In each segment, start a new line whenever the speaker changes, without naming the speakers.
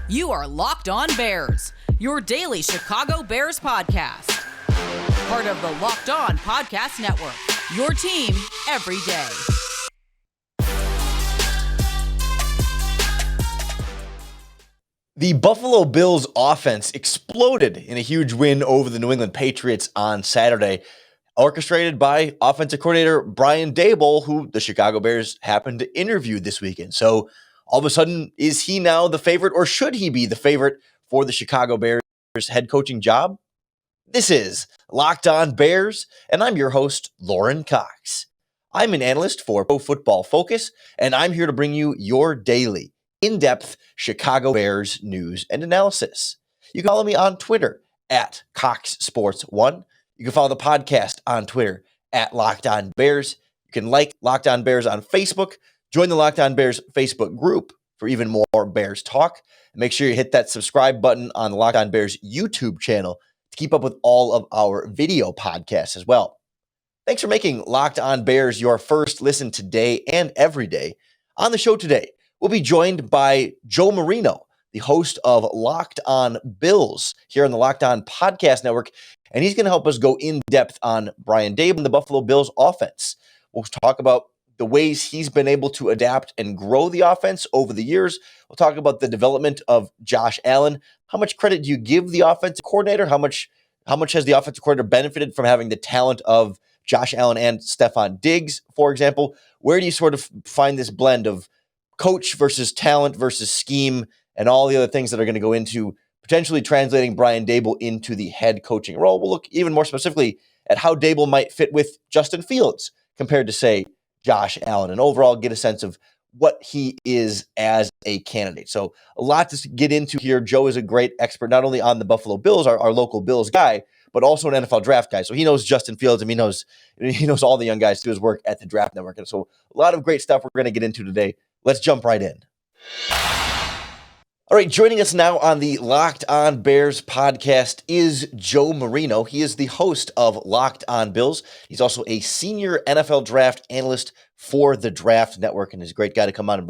You are Locked On Bears, your daily Chicago Bears podcast. Part of the Locked On Podcast Network, your team every day.
The Buffalo Bills offense exploded in a huge win over the New England Patriots on Saturday, orchestrated by offensive coordinator Brian Daboll, who the Chicago Bears happened to interview this weekend. So all of a sudden, is he now the favorite, or should he be the favorite for the Chicago Bears head coaching job? This is Locked On Bears, and I'm your host, Lorin Cox. I'm an analyst for Pro Football Focus, and I'm here to bring you your daily, in-depth Chicago Bears news and analysis. You can follow me on Twitter at CoxSports1. You can follow the podcast on Twitter at Locked On Bears. You can like Locked On Bears on Facebook. Join the Locked On Bears Facebook group for even more Bears talk. And make sure you hit that subscribe button on the Locked On Bears YouTube channel to keep up with all of our video podcasts as well. Thanks for making Locked On Bears your first listen today and every day. On the show today, we'll be joined by Joe Marino, the host of Locked On Bills here on the Locked On Podcast Network, and he's going to help us go in depth on Brian Daboll and the Buffalo Bills offense. We'll talk about the ways he's been able to adapt and grow the offense over the years. We'll talk about the development of Josh Allen. How much credit do you give the offensive coordinator? How much has the offensive coordinator benefited from having the talent of Josh Allen and Stephon Diggs, for example? Where do you sort of find this blend of coach versus talent versus scheme and all the other things that are going to go into potentially translating Brian Daboll into the head coaching role? We'll look even more specifically at how Daboll might fit with Justin Fields compared to, say, Josh Allen, and overall get a sense of what he is as a candidate. So a lot to get into here. Joe is a great expert, not only on the Buffalo Bills, our local Bills guy, but also an NFL draft guy. So he knows Justin Fields, and he knows all the young guys through his work at the Draft Network. And so a lot of great stuff we're going to get into today. Let's jump right in. All right, joining us now on the Locked On Bears podcast is Joe Marino. He is the host of Locked On Bills. He's also a senior NFL draft analyst for the Draft Network, and is a great guy to come on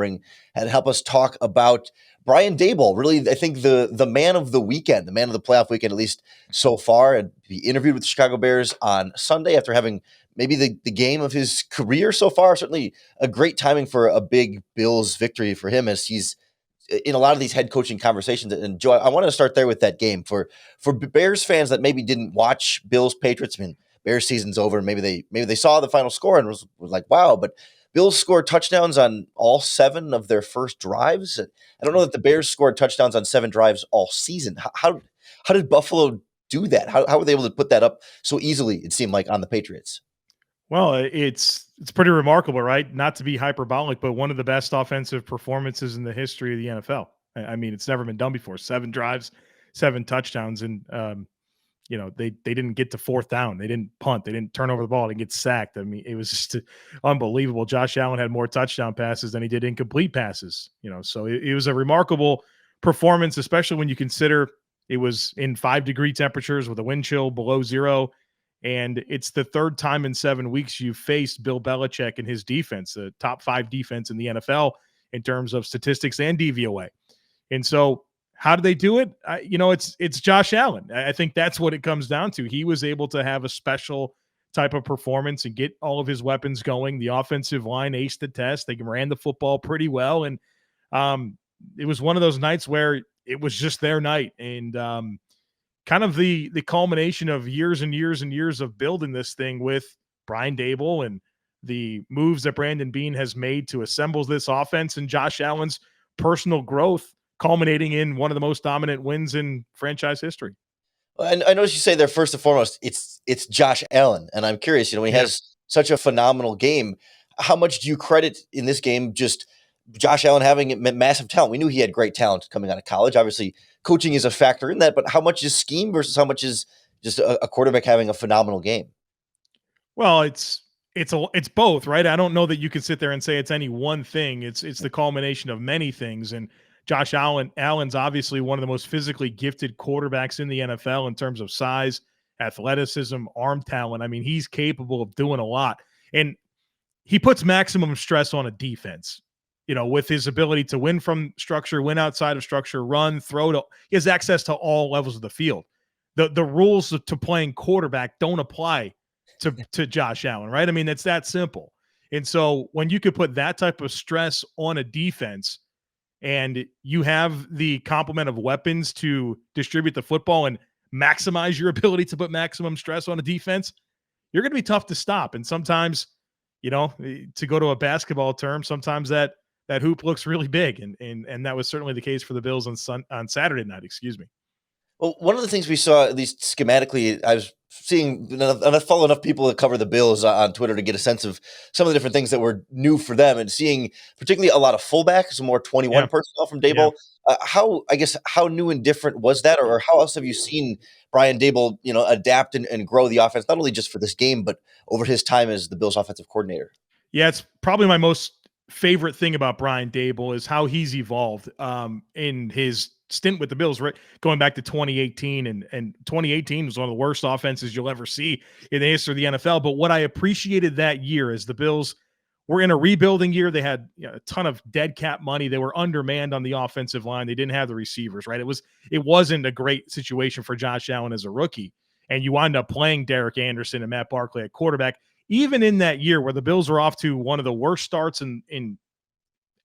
and help us talk about Brian Daboll. Really, I think the man of the weekend, the man of the playoff weekend, at least so far. And he interviewed with the Chicago Bears on Sunday after having maybe the game of his career so far. Certainly a great timing for a big Bills victory for him, as he's in a lot of these head coaching conversations. And Joe, I wanted to start there with that game for Bears fans that maybe didn't watch Bills Patriots. I mean, Bears season's over, and maybe they saw the final score and was like, wow. But Bills scored touchdowns on all 7 of their first drives. I don't know that the Bears scored touchdowns on 7 drives all season. How did Buffalo do that? How were they able to put that up so easily, it seemed like, on the Patriots?
Well, it's pretty remarkable, right? Not to be hyperbolic, but one of the best offensive performances in the history of the NFL. I mean, it's never been done before. 7 drives, 7 touchdowns, and they didn't get to 4th down. They didn't punt. They didn't turn over the ball. They didn't get sacked. I mean, it was just unbelievable. Josh Allen had more touchdown passes than he did incomplete passes. So it was a remarkable performance, especially when you consider it was in 5-degree temperatures with a wind chill below 0. And it's the 3rd time in 7 weeks you've faced Bill Belichick and his defense, the top 5 defense in the NFL in terms of statistics and DVOA. And so how do they do it? It's Josh Allen. I think that's what it comes down to. He was able to have a special type of performance and get all of his weapons going. The offensive line aced the test. They ran the football pretty well. And it was one of those nights where it was just their night. And kind of the culmination of years and years and years of building this thing with Brian Daboll and the moves that Brandon Beane has made to assemble this offense, and Josh Allen's personal growth culminating in one of the most dominant wins in franchise history.
And I noticed you say there, first and foremost, it's Josh Allen. And I'm curious, he has such a phenomenal game. How much do you credit in this game just Josh Allen having massive talent? We knew he had great talent coming out of college. Obviously, coaching is a factor in that, but how much is scheme versus how much is just a quarterback having a phenomenal game?
Well, it's both, right? I don't know that you can sit there and say it's any one thing. It's the culmination of many things. And Josh Allen's obviously one of the most physically gifted quarterbacks in the NFL in terms of size, athleticism, arm talent. I mean, he's capable of doing a lot. And he puts maximum stress on a defense. with his ability to win from structure, win outside of structure, run, he has access to all levels of the field. The rules to playing quarterback don't apply to Josh Allen, right? I mean, it's that simple. And so when you could put that type of stress on a defense and you have the complement of weapons to distribute the football and maximize your ability to put maximum stress on a defense, you're going to be tough to stop. And sometimes, to go to a basketball term, sometimes that hoop looks really big. And that was certainly the case for the Bills on Saturday night, excuse me.
Well, one of the things we saw, at least schematically, I was seeing enough follow enough people that cover the Bills on Twitter to get a sense of some of the different things that were new for them, and seeing particularly a lot of fullbacks, some more 21 personnel from Daboll. How new and different was that, or how else have you seen Brian Daboll, adapt and grow the offense, not only just for this game, but over his time as the Bills offensive coordinator? Yeah,
it's probably my most favorite thing about Brian Daboll is how he's evolved in his stint with the Bills, right? Going back to 2018, and 2018 was one of the worst offenses you'll ever see in the history of the NFL. But what I appreciated that year is the Bills were in a rebuilding year. They had a ton of dead cap money. They were undermanned on the offensive line. They didn't have the receivers, right? It wasn't a great situation for Josh Allen as a rookie. And you wind up playing Derek Anderson and Matt Barkley at quarterback, even in that year where the Bills were off to one of the worst starts in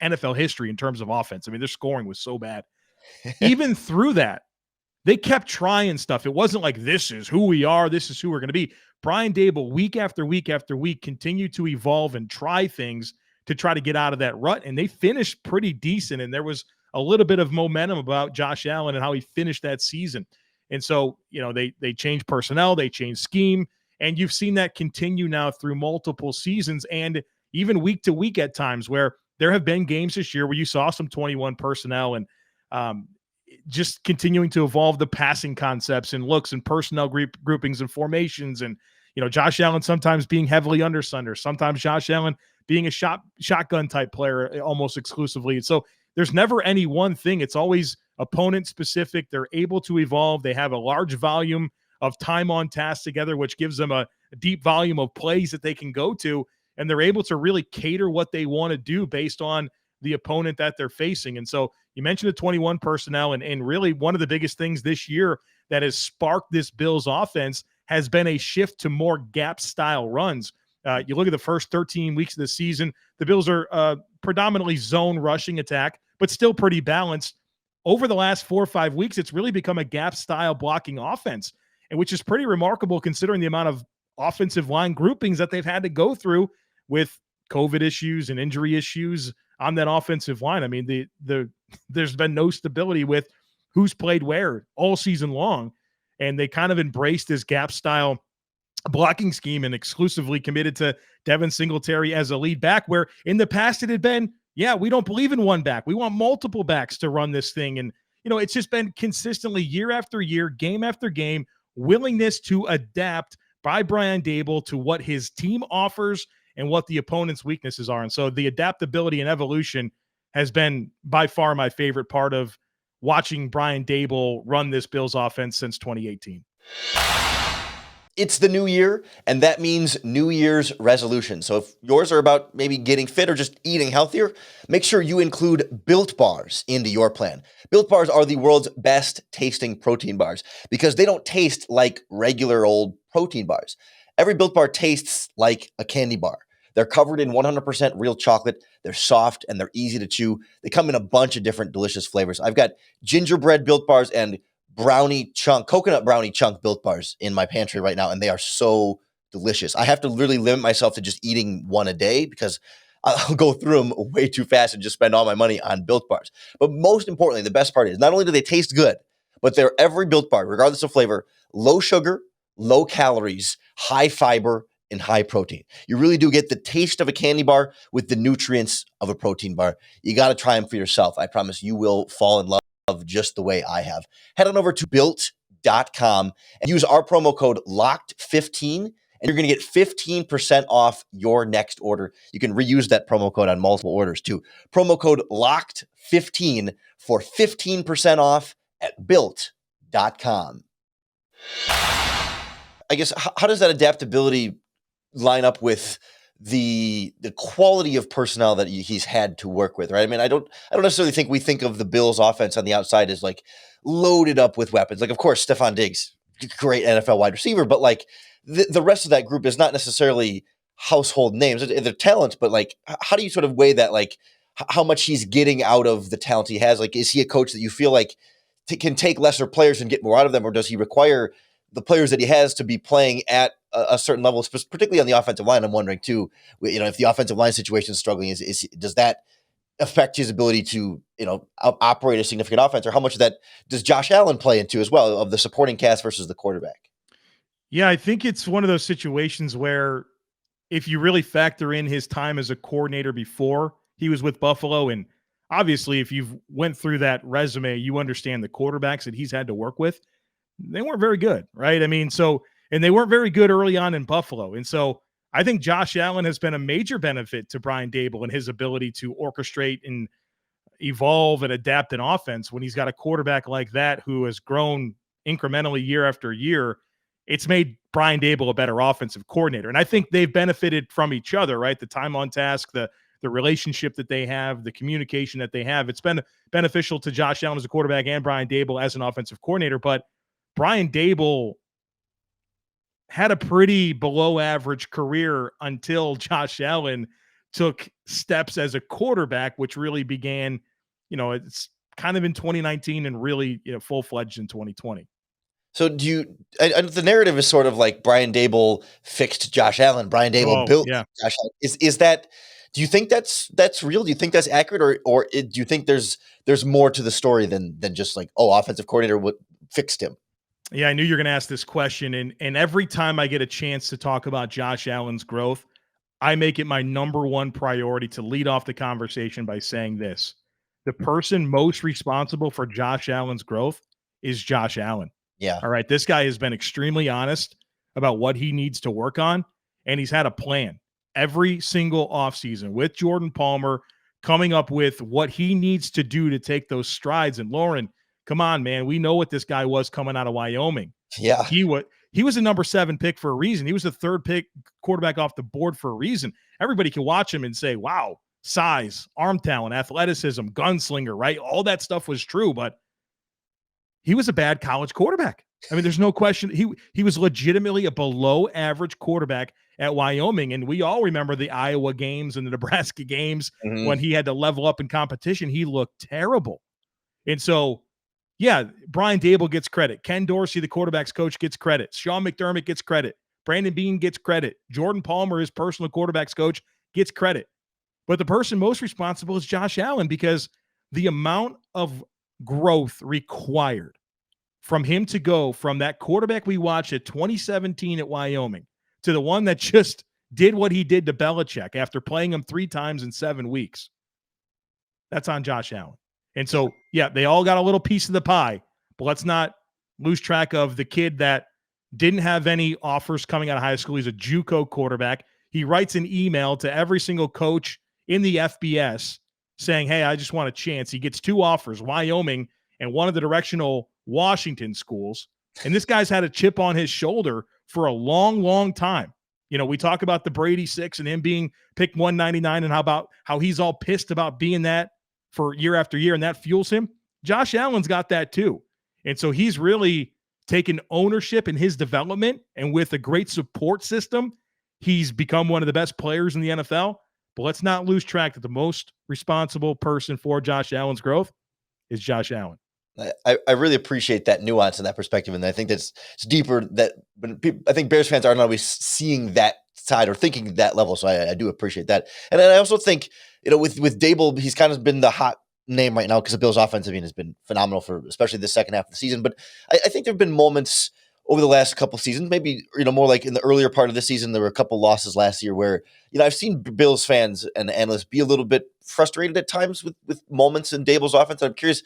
NFL history in terms of offense. I mean, their scoring was so bad. Even through that, they kept trying stuff. It wasn't like, this is who we are, this is who we're going to be. Brian Daboll, week after week after week, continued to evolve and try things to try to get out of that rut, and they finished pretty decent, and there was a little bit of momentum about Josh Allen and how he finished that season. And so, they changed personnel, they changed scheme, and you've seen that continue now through multiple seasons and even week to week at times, where there have been games this year where you saw some 21 personnel and just continuing to evolve the passing concepts and looks and personnel groupings and formations. And, Josh Allen sometimes being heavily under center, sometimes Josh Allen being a shotgun type player almost exclusively. And so there's never any one thing. It's always opponent specific. They're able to evolve. They have a large volume of time on task together, which gives them a deep volume of plays that they can go to. And they're able to really cater what they want to do based on the opponent that they're facing. And so you mentioned the 21 personnel, and really one of the biggest things this year that has sparked this Bills offense has been a shift to more gap style runs. You look at the first 13 weeks of the season, the Bills are predominantly zone rushing attack, but still pretty balanced. Over the last 4 or 5 weeks, it's really become a gap style blocking offense, and which is pretty remarkable considering the amount of offensive line groupings that they've had to go through with COVID issues and injury issues on that offensive line. I mean, there's been no stability with who's played where all season long, and they kind of embraced this gap style blocking scheme and exclusively committed to Devin Singletary as a lead back, where in the past it had been, we don't believe in one back. We want multiple backs to run this thing. And, it's just been consistently year after year, game after game, willingness to adapt by Brian Daboll to what his team offers and what the opponent's weaknesses are. And so the adaptability and evolution has been by far my favorite part of watching Brian Daboll run this Bills offense since 2018.
It's the new year, and that means New Year's resolutions. So if yours are about maybe getting fit or just eating healthier, make sure you include Built Bars into your plan. Built Bars are the world's best tasting protein bars because they don't taste like regular old protein bars. Every Built Bar tastes like a candy bar. They're covered in 100% real chocolate. They're soft and they're easy to chew. They come in a bunch of different delicious flavors. I've got gingerbread Built Bars and coconut brownie chunk Built Bars in my pantry right now, and they are so delicious. I have to literally limit myself to just eating one a day because I'll go through them way too fast and just spend all my money on Built Bars. But most importantly, the best part is not only do they taste good, but they're every Built Bar, regardless of flavor, low sugar, low calories, high fiber, and high protein. You really do get the taste of a candy bar with the nutrients of a protein bar. You got to try them for yourself. I promise you will fall in love just the way I have. Head on over to built.com and use our promo code LOCKED15, and you're going to get 15% off your next order. You can reuse that promo code on multiple orders too. Promo code LOCKED15 for 15% off at built.com. I guess, how does that adaptability line up with the quality of personnel that he's had to work with, right? I mean, I don't necessarily think we think of the Bills offense on the outside as like loaded up with weapons. Like, of course, Stephon Diggs, great NFL wide receiver, but like the rest of that group is not necessarily household names. They're talent, but like, how do you sort of weigh that? Like, how much he's getting out of the talent he has? Like, is he a coach that you feel like can take lesser players and get more out of them, or does he require the players that he has to be playing at a certain level, particularly on the offensive line? I'm wondering too, if the offensive line situation is struggling, does that affect his ability to, operate a significant offense, or how much of that does Josh Allen play into as well, of the supporting cast versus the quarterback?
Yeah, I think it's one of those situations where if you really factor in his time as a coordinator before he was with Buffalo, and obviously if you've went through that resume, you understand the quarterbacks that he's had to work with. They weren't very good, right? I mean, and they weren't very good early on in Buffalo. And so I think Josh Allen has been a major benefit to Brian Daboll and his ability to orchestrate and evolve and adapt an offense when he's got a quarterback like that who has grown incrementally year after year. It's made Brian Daboll a better offensive coordinator. And I think they've benefited from each other, right? The time on task, the relationship that they have, the communication that they have. It's been beneficial to Josh Allen as a quarterback and Brian Daboll as an offensive coordinator. But Brian Daboll had a pretty below average career until Josh Allen took steps as a quarterback, which really began, it's kind of in 2019 and really, full fledged in 2020.
So the narrative is sort of like Brian Daboll fixed Josh Allen. Brian Daboll built Josh Allen. Is that, do you think that's real? Do you think that's accurate, or do you think there's more to the story than just like, offensive coordinator fixed him?
Yeah, I knew you were going to ask this question. And every time I get a chance to talk about Josh Allen's growth, I make it my number one priority to lead off the conversation by saying this. The person most responsible for Josh Allen's growth is Josh Allen.
Yeah.
All right. This guy has been extremely honest about what he needs to work on, and he's had a plan every single offseason with Jordan Palmer, coming up with what he needs to do to take those strides. And Lorin, come on, man. We know what this guy was coming out of Wyoming.
Yeah.
He was a number 7 pick for a reason. He was the 3rd pick quarterback off the board for a reason. Everybody can watch him and say, wow, size, arm talent, athleticism, gunslinger, right? All that stuff was true, but he was a bad college quarterback. I mean, there's no question. He was legitimately a below average quarterback at Wyoming. And we all remember the Iowa games and the Nebraska games when he had to level up in competition. He looked terrible. And so, yeah, Brian Daboll gets credit. Ken Dorsey, the quarterback's coach, gets credit. Sean McDermott gets credit. Brandon Beane gets credit. Jordan Palmer, his personal quarterback's coach, gets credit. But the person most responsible is Josh Allen, because the amount of growth required from him to go from that quarterback we watched at 2017 at Wyoming to the one that just did what he did to Belichick after playing him 3 times in 7 weeks. That's on Josh Allen. And so, yeah, they all got a little piece of the pie, but let's not lose track of the kid that didn't have any offers coming out of high school. He's a JUCO quarterback. He writes an email to every single coach in the FBS saying, hey, I just want a chance. He gets 2 offers, Wyoming and one of the directional Washington schools. And this guy's had a chip on his shoulder for a long, long time. We talk about the Brady 6 and him being picked 199 and how he's all pissed about being that for year after year, and that fuels him. Josh Allen's got that too. And so he's really taken ownership in his development, and with a great support system, he's become one of the best players in the NFL. But let's not lose track that the most responsible person for Josh Allen's growth is Josh Allen.
I really appreciate that nuance and that perspective, and I think it's deeper. That I think Bears fans aren't always seeing that side or thinking that level, so I do appreciate that. And then I also think, with Daboll, he's kind of been the hot name right now because the Bills' offense, has been phenomenal for especially the second half of the season. But I think there have been moments over the last couple of seasons, maybe more like in the earlier part of the season, there were a couple losses last year where I've seen Bills fans and analysts be a little bit frustrated at times with moments in Daboll's offense. I'm curious.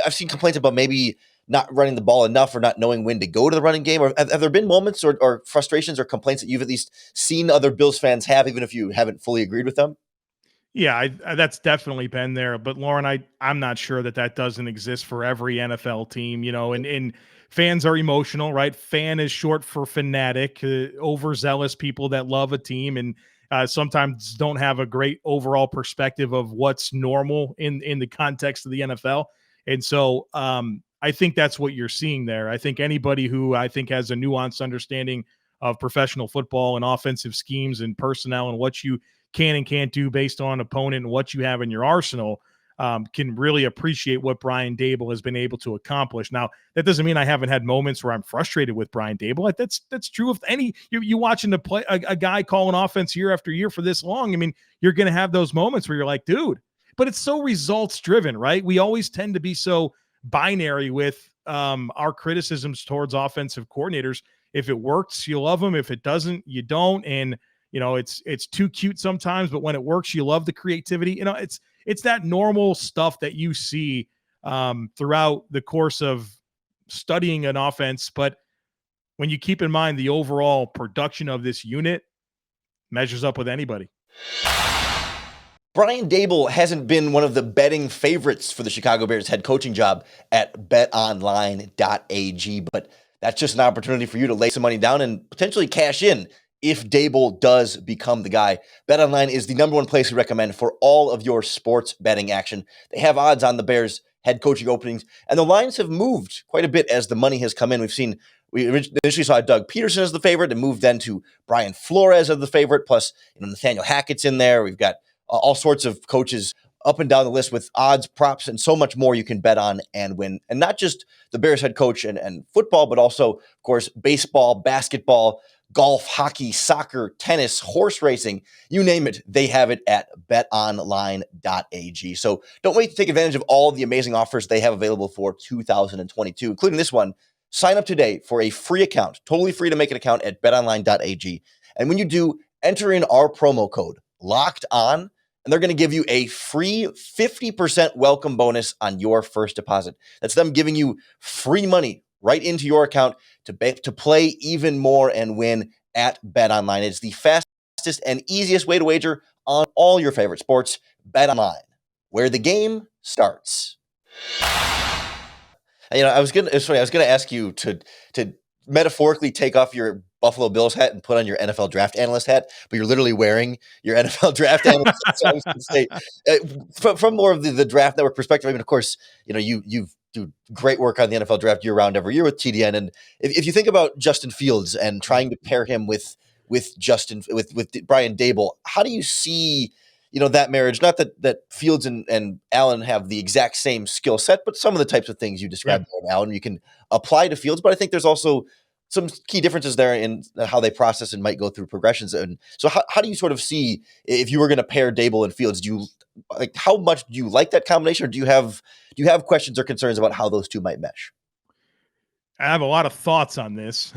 I've seen complaints about maybe not running the ball enough or not knowing when to go to the running game. Or have there been moments or frustrations or complaints that you've at least seen other Bills fans have, even if you haven't fully agreed with them?
Yeah, that's definitely been there. But Lorin, I'm not sure that doesn't exist for every NFL team, and fans are emotional, right? Fan is short for fanatic, overzealous people that love a team. And sometimes don't have a great overall perspective of what's normal in the context of the NFL. And so I think that's what you're seeing there. I think anybody who I think has a nuanced understanding of professional football and offensive schemes and personnel and what you can and can't do based on opponent and what you have in your arsenal can really appreciate what Brian Daboll has been able to accomplish. Now, that doesn't mean I haven't had moments where I'm frustrated with Brian Daboll. Like that's true of any you watching to play a guy call an offense year after year for this long. I mean, you're going to have those moments where you're like, dude, but it's so results driven, right? We always tend to be so binary with our criticisms towards offensive coordinators. If it works, you love them. If it doesn't, you don't. And it's too cute sometimes, but when it works, you love the creativity. It's that normal stuff that you see throughout the course of studying an offense. But when you keep in mind the overall production of this unit measures up with anybody.
Brian Daboll hasn't been one of the betting favorites for the Chicago Bears head coaching job at BetOnline.ag, but that's just an opportunity for you to lay some money down and potentially cash in if Daboll does become the guy. BetOnline is the number one place we recommend for all of your sports betting action. They have odds on the Bears head coaching openings, and the lines have moved quite a bit as the money has come in. We initially saw Doug Peterson as the favorite and moved then to Brian Flores as the favorite, plus Nathaniel Hackett's in there. We've got all sorts of coaches up and down the list with odds, props, and so much more you can bet on and win. And not just the Bears head coach and football, but also, of course, baseball, basketball, golf, hockey, soccer, tennis, horse racing, you name it, they have it at betonline.ag. So don't wait to take advantage of all the amazing offers they have available for 2022, including this one. Sign up today for a free account, totally free to make an account at betonline.ag. And when you do, enter in our promo code, Locked On, and they're going to give you a free 50% welcome bonus on your first deposit. That's them giving you free money right into your account to play even more and win at BetOnline. It's the fastest and easiest way to wager on all your favorite sports. BetOnline, where the game starts. I was gonna ask you to metaphorically take off your Buffalo Bills hat and put on your NFL draft analyst hat, but you're literally wearing your NFL draft analyst hat. So I was going to say, from more of the draft network perspective, I mean, of course, you do great work on the NFL draft year round every year with TDN. And if you think about Justin Fields and trying to pair him with Brian Daboll, how do you see that marriage? Not that Fields and Allen have the exact same skill set, but some of the types of things you described on Allen you can apply to Fields. But I think there's also some key differences there in how they process and might go through progressions. And so how do you sort of see, if you were going to pair Daboll and Fields, how much do you like that combination, or do you have questions or concerns about how those two might mesh?
I have a lot of thoughts on this.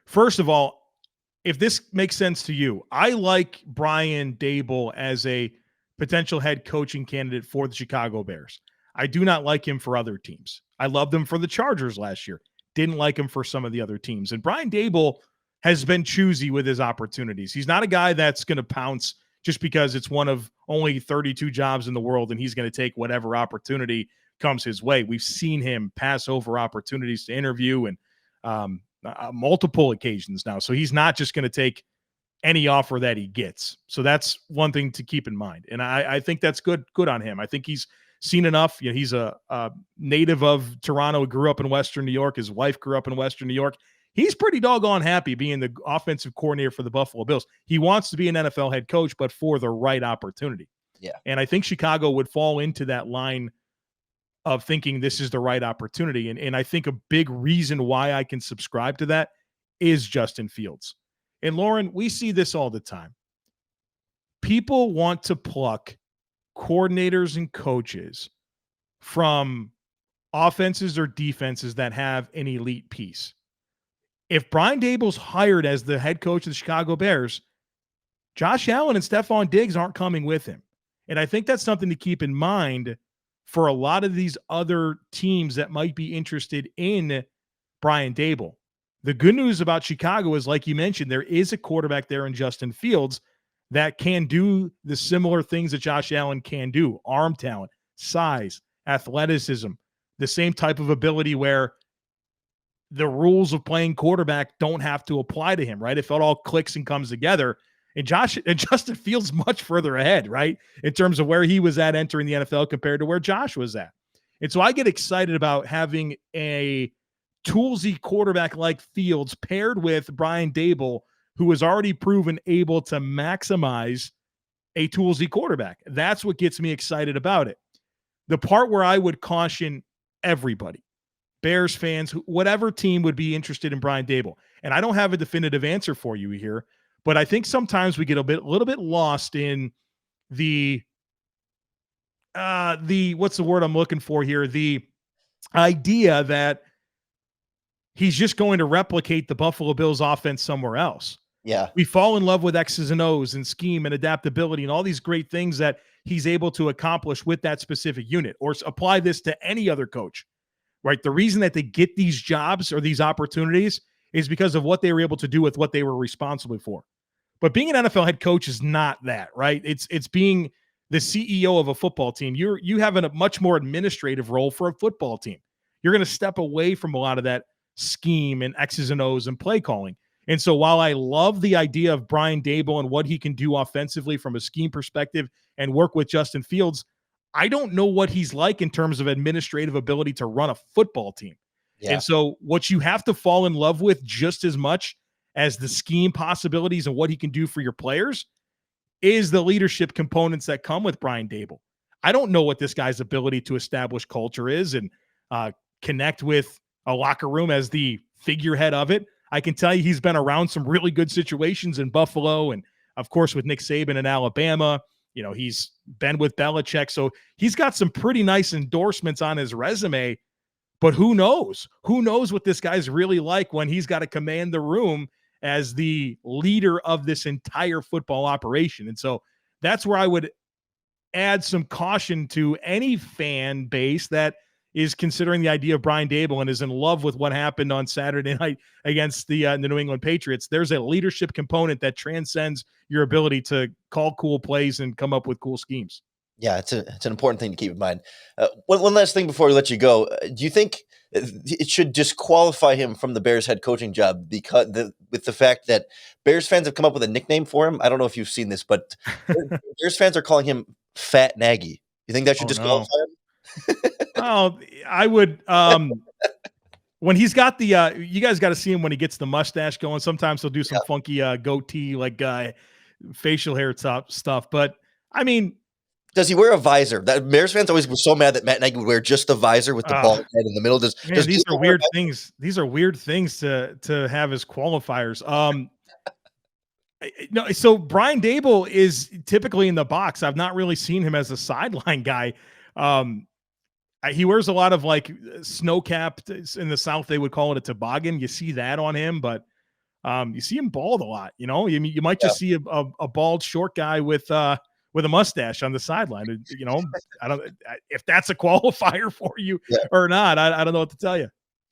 First of all, if this makes sense to you, I like Brian Daboll as a potential head coaching candidate for the Chicago Bears. I do not like him for other teams. I loved him for the Chargers last year. Didn't like him for some of the other teams. And Brian Daboll has been choosy with his opportunities. He's not a guy that's going to pounce just because it's one of only 32 jobs in the world and he's going to take whatever opportunity comes his way. We've seen him pass over opportunities to interview and multiple occasions now. So he's not just going to take any offer that he gets. So that's one thing to keep in mind. And I think that's good on him. I think he's seen enough. He's a native of Toronto, grew up in Western New York. His wife grew up in Western New York. He's pretty doggone happy being the offensive coordinator for the Buffalo Bills. He wants to be an NFL head coach, but for the right opportunity.
Yeah.
And I think Chicago would fall into that line of thinking this is the right opportunity. And I think a big reason why I can subscribe to that is Justin Fields. And Lorin, we see this all the time. People want to pluck coordinators and coaches from offenses or defenses that have an elite piece. If Brian Daboll's hired as the head coach of the Chicago Bears, Josh Allen and Stephon Diggs aren't coming with him. And I think that's something to keep in mind for a lot of these other teams that might be interested in Brian Daboll. The good news about Chicago is, like you mentioned, there is a quarterback there in Justin Fields that can do the similar things that Josh Allen can do. Arm talent, size, athleticism, the same type of ability where the rules of playing quarterback don't have to apply to him, right? If it all clicks and comes together. And Justin Fields much further ahead, right? In terms of where he was at entering the NFL compared to where Josh was at. And so I get excited about having a toolsy quarterback like Fields paired with Brian Daboll, who has already proven able to maximize a toolsy quarterback. That's what gets me excited about it. The part where I would caution everybody, Bears fans, whatever team would be interested in Brian Daboll. And I don't have a definitive answer for you here, but I think sometimes we get a little bit lost in the what's the word I'm looking for here? The idea that he's just going to replicate the Buffalo Bills offense somewhere else.
Yeah.
We fall in love with X's and O's and scheme and adaptability and all these great things that he's able to accomplish with that specific unit, or apply this to any other coach, right? The reason that they get these jobs or these opportunities is because of what they were able to do with what they were responsible for. But being an NFL head coach is not that, right? It's being the CEO of a football team. You have a much more administrative role for a football team. You're going to step away from a lot of that scheme and X's and O's and play calling. And so while I love the idea of Brian Daboll and what he can do offensively from a scheme perspective and work with Justin Fields, I don't know what he's like in terms of administrative ability to run a football team. Yeah. And so what you have to fall in love with just as much as the scheme possibilities and what he can do for your players is the leadership components that come with Brian Daboll. I don't know what this guy's ability to establish culture is and connect with a locker room as the figurehead of it. I can tell you he's been around some really good situations in Buffalo and, of course, with Nick Saban in Alabama. You know, he's been with Belichick. So he's got some pretty nice endorsements on his resume. But who knows? Who knows what this guy's really like when he's got to command the room as the leader of this entire football operation. And so that's where I would add some caution to any fan base that is considering the idea of Brian Daboll and is in love with what happened on Saturday night against the New England Patriots. There's a leadership component that transcends your ability to call cool plays and come up with cool schemes.
Yeah, it's an important thing to keep in mind. One last thing before we let you go. Do you think it should disqualify him from the Bears head coaching job because with the fact that Bears fans have come up with a nickname for him? I don't know if you've seen this, but Bears fans are calling him Fat Nagy. You think that should disqualify him?
Oh, I would. When he's got the, you guys got to see him when he gets the mustache going. Sometimes he'll do some funky goatee, like facial hair top stuff. But I mean,
does he wear a visor? That Bears fans always were so mad that Matt Nagy would wear just the visor with the bald head in the middle.
These are weird things. These are weird things to have as qualifiers. No, so Brian Daboll is typically in the box. I've not really seen him as a sideline guy. He wears a lot of like snow capped in the South. They would call it a toboggan. You see that on him, but you see him bald a lot. You know, you might just see a bald short guy with a mustache on the sideline. You know, I don't if that's a qualifier for you or not. I don't know what to tell you.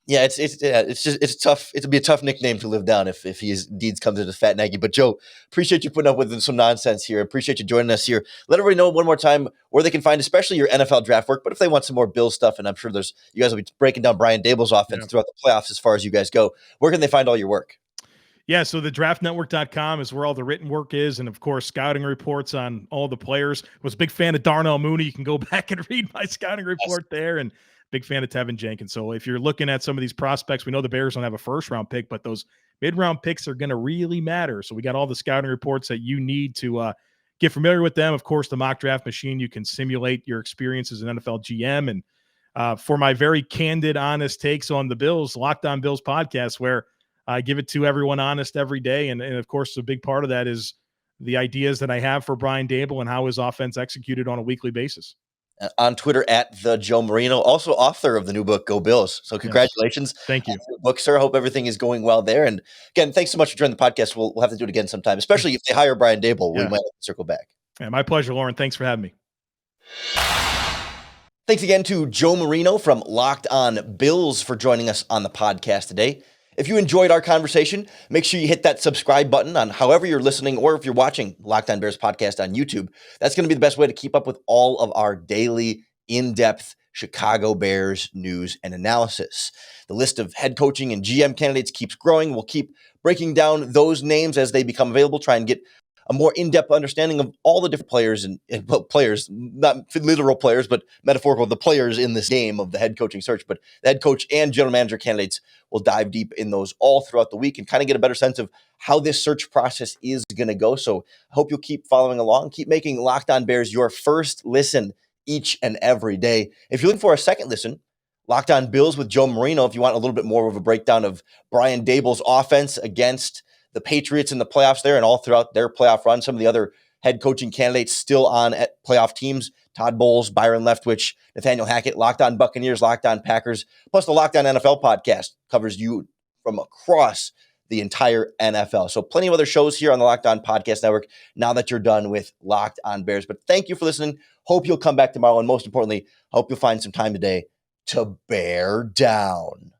Yeah, it's tough. It'd be a tough nickname to live down if he indeed comes into Fat Nagy. But Joe, appreciate you putting up with some nonsense here. Appreciate you joining us here. Let everybody know one more time where they can find, especially your NFL draft work. But if they want some more Bills stuff, and I'm sure you guys will be breaking down Brian Daboll's offense throughout the playoffs as far as you guys go. Where can they find all your work?
Yeah, so the draftnetwork.com is where all the written work is, and of course, scouting reports on all the players. Was a big fan of Darnell Mooney. You can go back and read my scouting report there, and big fan of Tevin Jenkins. So if you're looking at some of these prospects, we know the Bears don't have a first-round pick, but those mid-round picks are going to really matter. So we got all the scouting reports that you need to get familiar with them. Of course, the mock draft machine, you can simulate your experience as an NFL GM. And for my very candid, honest takes on the Bills, Locked On Bills podcast, where I give it to everyone honest every day. And of course, a big part of that is the ideas that I have for Brian Daboll and how his offense executed on a weekly basis.
On Twitter at the Joe Marino, also author of the new book, Go Bills. So congratulations.
Yes. Thank you.
Book, sir. Hope everything is going well there. And again, thanks so much for joining the podcast. We'll have to do it again sometime, especially if they hire Brian Daboll. We might have to circle back.
Yeah, my pleasure, Lorin. Thanks for having me.
Thanks again to Joe Marino from Locked On Bills for joining us on the podcast today. If you enjoyed our conversation, make sure you hit that subscribe button on however you're listening, or if you're watching Locked On Bears podcast on YouTube. That's going to be the best way to keep up with all of our daily, in-depth Chicago Bears news and analysis. The list of head coaching and GM candidates keeps growing. We'll keep breaking down those names as they become available, try and get a more in-depth understanding of all the different players and players, not literal players, but metaphorical, the players in this game of the head coaching search. But the head coach and general manager candidates will dive deep in those all throughout the week and kind of get a better sense of how this search process is going to go. So I hope you'll keep following along, keep making Locked On Bears your first listen each and every day. If you're looking for a second listen, Locked On Bills with Joe Marino, if you want a little bit more of a breakdown of Brian Daboll's offense against the Patriots in the playoffs there and all throughout their playoff run, some of the other head coaching candidates still on at playoff teams, Todd Bowles, Byron Leftwich, Nathaniel Hackett, Locked On Buccaneers, Locked On Packers, plus the Locked On NFL podcast covers you from across the entire NFL. So plenty of other shows here on the Locked On Podcast Network now that you're done with Locked On Bears. But thank you for listening. Hope you'll come back tomorrow. And most importantly, hope you'll find some time today to bear down.